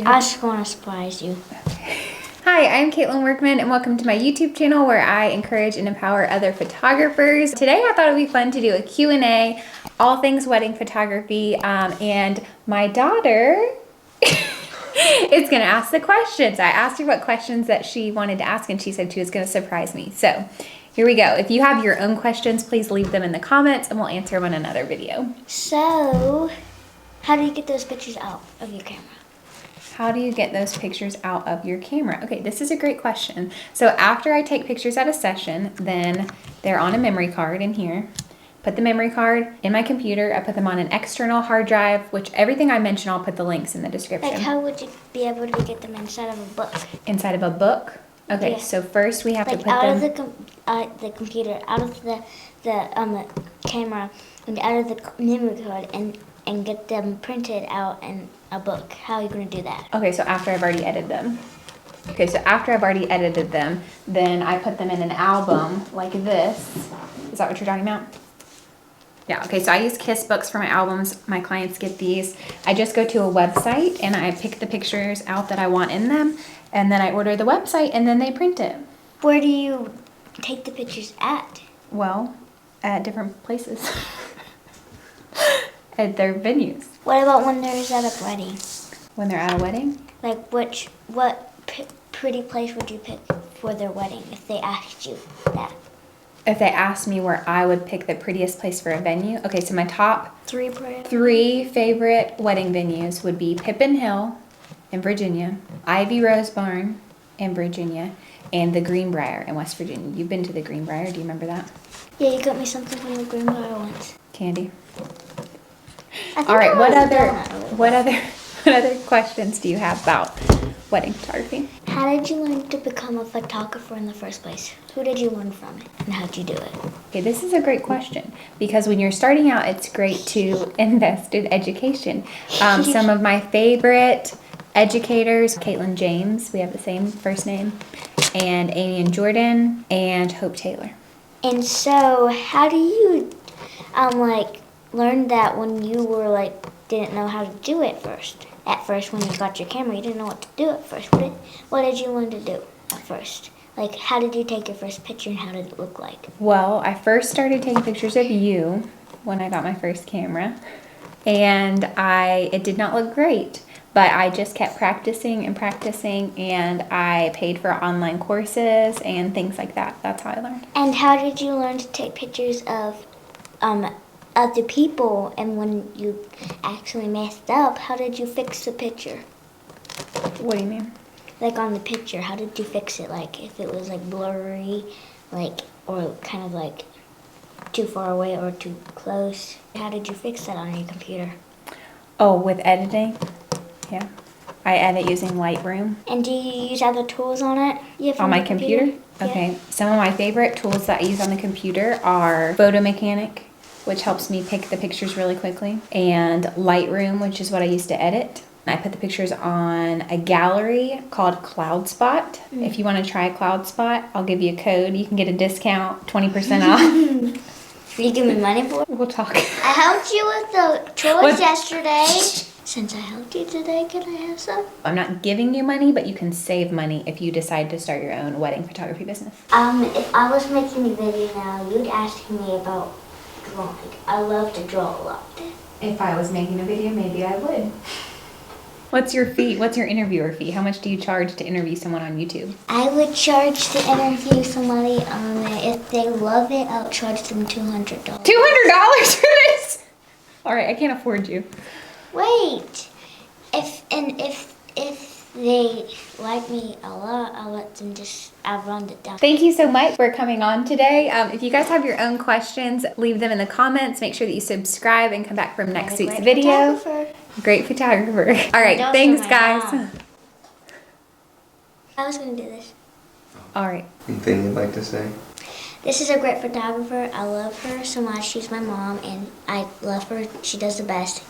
I just want to surprise you. Okay. Hi, I'm Caitlin Workman and welcome to my YouTube channel where I encourage and empower other photographers. Today I thought it would be fun to do a Q&A, all things wedding photography, and my daughter is going to ask the questions. I asked her what questions that she wanted to ask and she said she was going to surprise me. So here we go. If you have your own questions, please leave them in the comments and we'll answer them in another video. So, how do you get those pictures out of your camera? How do you get those pictures out of your camera? Okay, this is a great question. So after I take pictures at a session, then they're on a memory card in here. Put the memory card in my computer. I put them on an external hard drive, which everything I mention, I'll put the links in the description. Like how would you be able to get them inside of a book? Inside of a book? Okay, yeah. So first we have to put them out of the computer, out of the camera, and out of the memory card, and get them printed out in a book. How are you going to do that? Okay, so after I've already edited them. Okay, so after I've already edited them, then I put them in an album like this. Is that what you're talking about? Yeah, okay, so I use Kiss books for my albums. My clients get these. I just go to a website and I pick the pictures out that I want in them, and then I order the website and then they print it. Where do you take the pictures at? Well, at different places. At their venues. What about when they're at a wedding? When they're at a wedding? Like what pretty place would you pick for their wedding if they asked you that? If they asked me where I would pick the prettiest place for a venue? Okay, so my top three favorite wedding venues would be Pippin Hill in Virginia, Ivy Rose Barn in Virginia, and the Greenbrier in West Virginia. You've been to the Greenbrier, do you remember that? Yeah, you got me something from the Greenbrier once. Candy. All right, what other questions do you have about wedding photography? How did you learn to become a photographer in the first place? Who did you learn from and how did you do it? Okay, this is a great question because when you're starting out, it's great to invest in education. Some of my favorite educators, Caitlin James, we have the same first name, and Amy and Jordan, and Hope Taylor. And so, how do you, learn that when you were didn't know how to do it first? At first, when you got your camera, you didn't know what to do at first. What did you learn to do at first? Like, how did you take your first picture and how did it look like? Well, I first started taking pictures of you when I got my first camera, and it did not look great, but I just kept practicing and practicing, and I paid for online courses and things like that. That's how I learned. And how did you learn to take pictures of other people, and when you actually messed up, how did you fix the picture? What do you mean? Like on the picture, how did you fix it? Like if it was blurry, or kind of too far away or too close. How did you fix that on your computer? Oh, with editing? Yeah. I edit using Lightroom. And do you use other tools on it? On my computer? Yeah. Okay. Some of my favorite tools that I use on the computer are Photo Mechanic, which helps me pick the pictures really quickly, and Lightroom, which is what I use to edit. I put the pictures on a gallery called CloudSpot. If you want to try CloudSpot, I'll give you a code. You can get a discount, 20% off. Will you give me money for it? We'll talk. I helped you with the chores yesterday. Since I helped you today, can I have some? I'm not giving you money, but you can save money if you decide to start your own wedding photography business. If I was making a video now, you'd ask me about drawing. I love to draw a lot. If I was making a video, maybe I would. What's your fee? What's your interviewer fee? How much do you charge to interview someone on YouTube? I would charge to interview somebody on it. If they love it, I'll charge them $200. $200 for this? All right, I can't afford you. Wait. If they like me a lot, I'll run it down. Thank you so much for coming on today. If you guys have your own questions, leave them in the comments. Make sure that you subscribe and come back for next week's video. Great photographer. All right, thanks guys. I was going to do this. All right. Anything you'd like to say? This is a great photographer. I love her so much. She's my mom and I love her. She does the best.